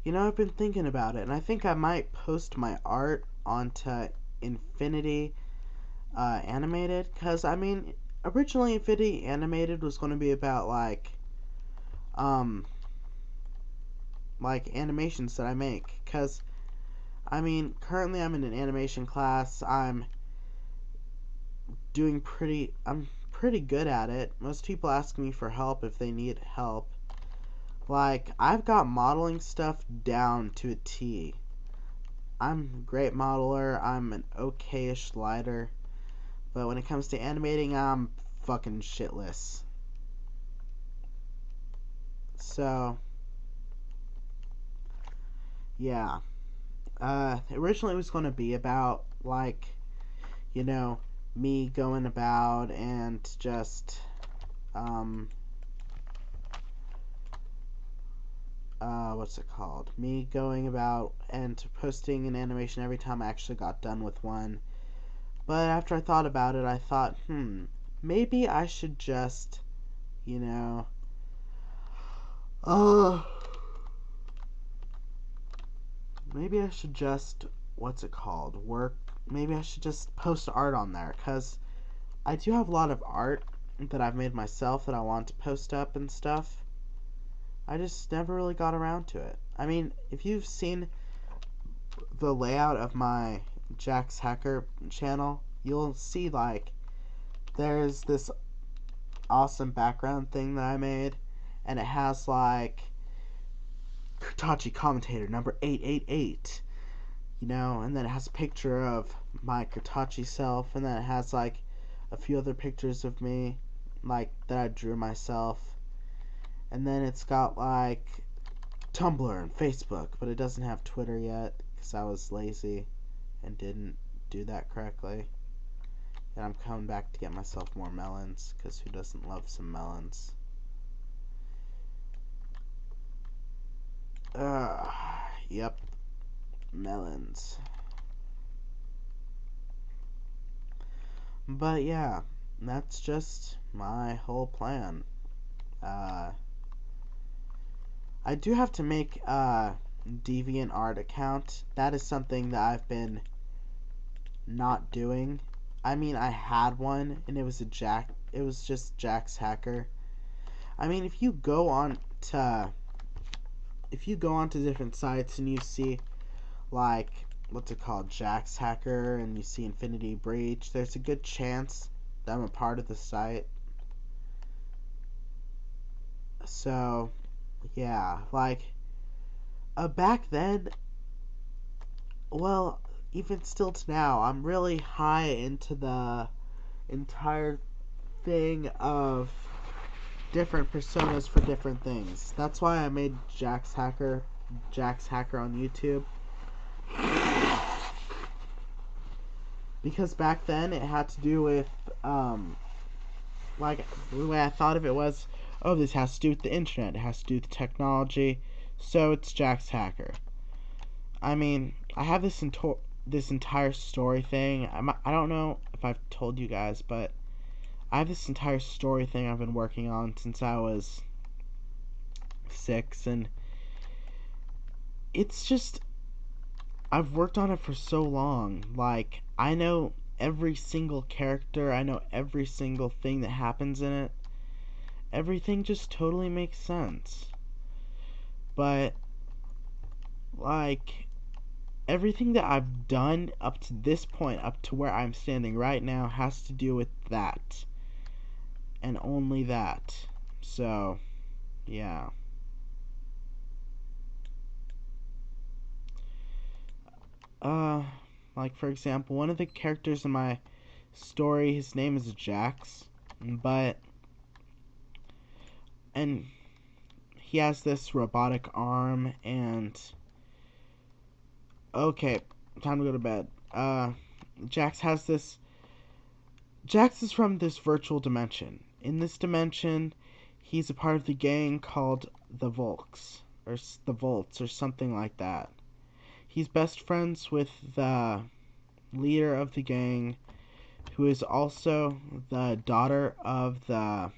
You know, I've been thinking about it, and I think I might post my art onto Infinity Animated, because, I mean, originally Infinity Animated was going to be about, um, animations that I make, because, I mean, currently I'm in an animation class. I'm pretty good at it. Most people ask me for help if they need help. Like, I've got modeling stuff down to a T. I'm a great modeler, I'm an okay-ish lighter, but when it comes to animating, I'm fucking shitless. So, yeah. Originally it was going to be about, you know, me going about and just, um, what's it called? Me going about and posting an animation every time I actually got done with one. But after I thought about it, I thought, maybe I should just, you know, uh, maybe I should just, what's it called? Maybe I should just post art on there, because I do have a lot of art that I've made myself that I want to post up and stuff. I just never really got around to it. I mean, if you've seen the layout of my Jack's Hacker channel, you'll see, there's this awesome background thing that I made, and it has, Kurtachi commentator number 888, and then it has a picture of my Kurtachi self, and then it has, a few other pictures of me, that I drew myself, and then it's got, Tumblr and Facebook, but it doesn't have Twitter yet, because I was lazy and didn't do that correctly. And I'm coming back to get myself more melons, because who doesn't love some melons? Yep, melons. But yeah, that's just my whole plan. Uh, I do have to make a DeviantArt account. That is something that I've been not doing. I mean, I had one, and it was just Jack's Hacker. I mean, if you go on to different sites and you see, what's it called, Jack's Hacker, and you see Infinity Breach, there's a good chance that I'm a part of the site. So, yeah, back then, well, even still to now, I'm really high into the entire thing of different personas for different things. That's why I made Jack's Hacker on YouTube. Because back then it had to do with, the way I thought of it was, oh, this has to do with the internet, it has to do with technology, so it's Jack's Hacker. I mean, I have this entire story thing. I don't know if I've told you guys, but I have this entire story thing I've been working on since I was 6, and it's just, I've worked on it for so long. I know every single character, I know every single thing that happens in it. Everything just totally makes sense. But, everything that I've done up to this point, up to where I'm standing right now, has to do with that. And only that. So, yeah. For example, one of the characters in my story, his name is Jax, and he has this robotic arm, and, okay, time to go to bed. Jax is from this virtual dimension. In this dimension, he's a part of the gang called the Volks, or the Volts, or something like that. He's best friends with the leader of the gang, who is also the daughter of the,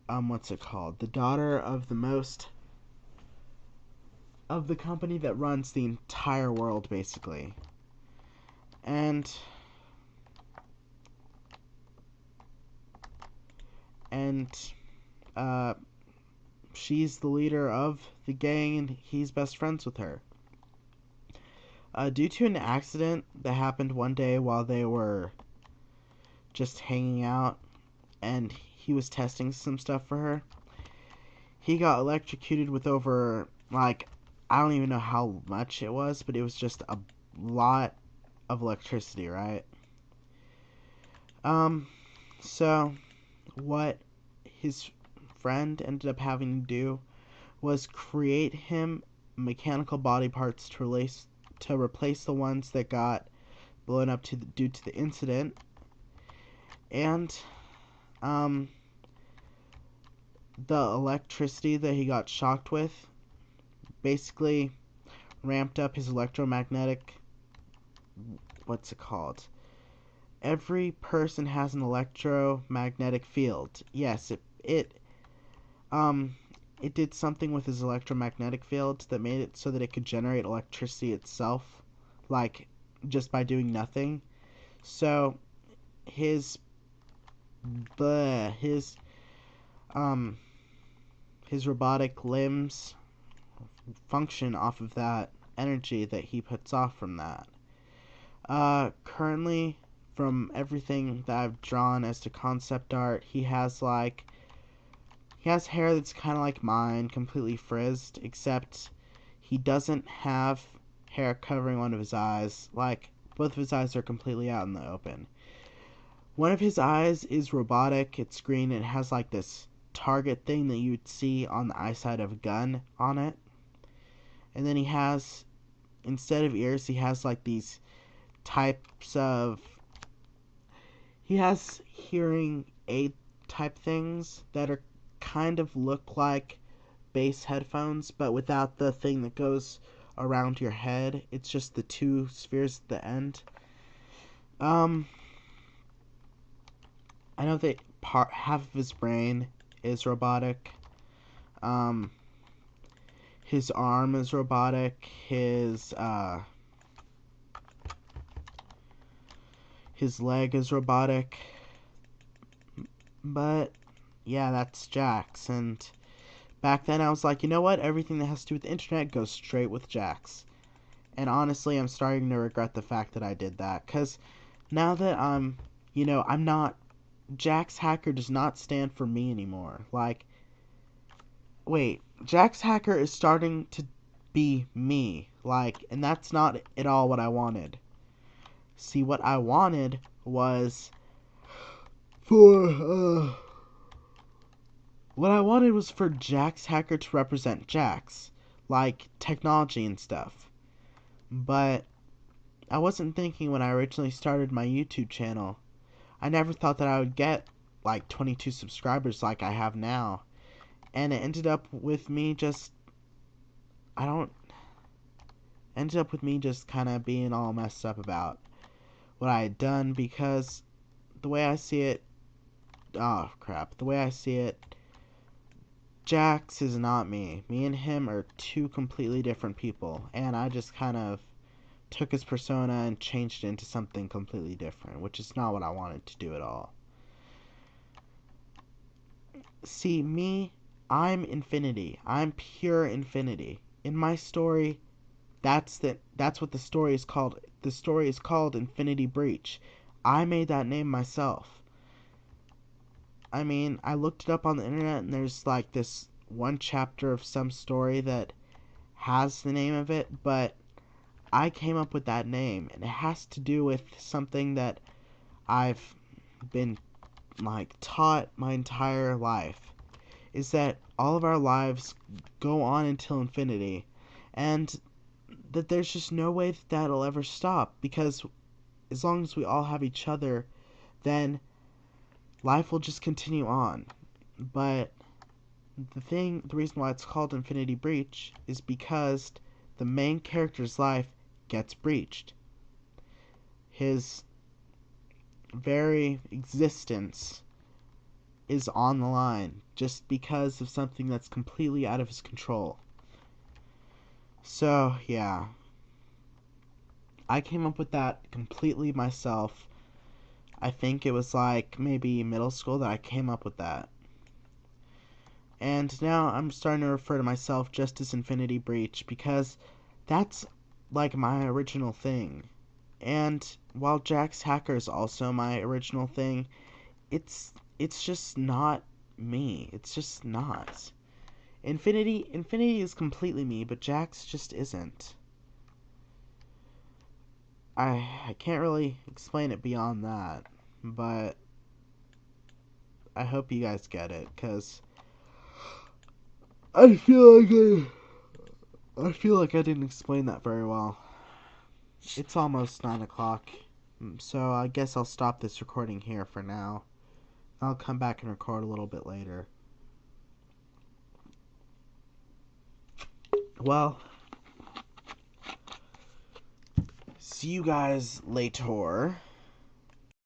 what's it called? The daughter of the most of the company that runs the entire world, basically. And uh, she's the leader of the gang, and he's best friends with her. Due to an accident that happened one day while they were just hanging out, and he was testing some stuff for her, he got electrocuted with over, like, I don't even know how much it was, but it was just a lot of electricity, right? So what his friend ended up having to do was create him mechanical body parts to replace the ones that got blown up due to the incident. And the electricity that he got shocked with basically ramped up his electromagnetic, what's it called? Every person has an electromagnetic field. Yes, it did something with his electromagnetic field that made it so that it could generate electricity itself, like, just by doing nothing. So his robotic limbs function off of that energy that he puts off from that. Currently, from everything that I've drawn as to concept art, he has hair that's kind of like mine, completely frizzed, except he doesn't have hair covering one of his eyes. Like, both of his eyes are completely out in the open. One of his eyes is robotic, it's green, and it has like this target thing that you'd see on the eyesight of a gun on it. And then he has, instead of ears, he has like these types of, he has hearing aid type things that are kind of look like bass headphones, but without the thing that goes around your head. It's just the two spheres at the end. I know that half of his brain is robotic. His arm is robotic. His leg is robotic. But yeah, that's Jax. And back then I was like, you know what? Everything that has to do with the internet goes straight with Jax. And honestly, I'm starting to regret the fact that I did that. Because now that I'm not, Jax Hacker does not stand for me anymore. Like, wait, Jax Hacker is starting to be me. Like, and that's not at all what I wanted. See, what I wanted was for Jax Hacker to represent Jax, like technology and stuff. But I wasn't thinking when I originally started my YouTube channel. I never thought that I would get like 22 subscribers like I have now. And it ended up with me just kind of being all messed up about what I had done, because the way I see it, Jax is not me. Me and him are two completely different people, and I just kind of took his persona and changed it into something completely different, which is not what I wanted to do at all. See, me, I'm infinity. I'm pure infinity. In my story, that's what the story is called. The story is called Infinity Breach. I made that name myself. I mean, I looked it up on the internet, and there's like this one chapter of some story that has the name of it, but I came up with that name, and it has to do with something that I've been like taught my entire life, is that all of our lives go on until infinity, and that there's just no way that that'll ever stop, because as long as we all have each other, then life will just continue on. But the reason why it's called Infinity Breach is because the main character's life gets breached. His very existence is on the line just because of something that's completely out of his control. So, yeah. I came up with that completely myself. I think it was like maybe middle school that I came up with that. And now I'm starting to refer to myself just as Infinity Breach because that's like my original thing. And while Jack's Hacker is also my original thing, it's just not me. It's just not. Infinity is completely me, but Jack's just isn't. I can't really explain it beyond that, but I hope you guys get it, cause I feel like I feel like I didn't explain that very well. It's almost 9 o'clock, so I guess I'll stop this recording here for now. I'll come back and record a little bit later. Well, see you guys later.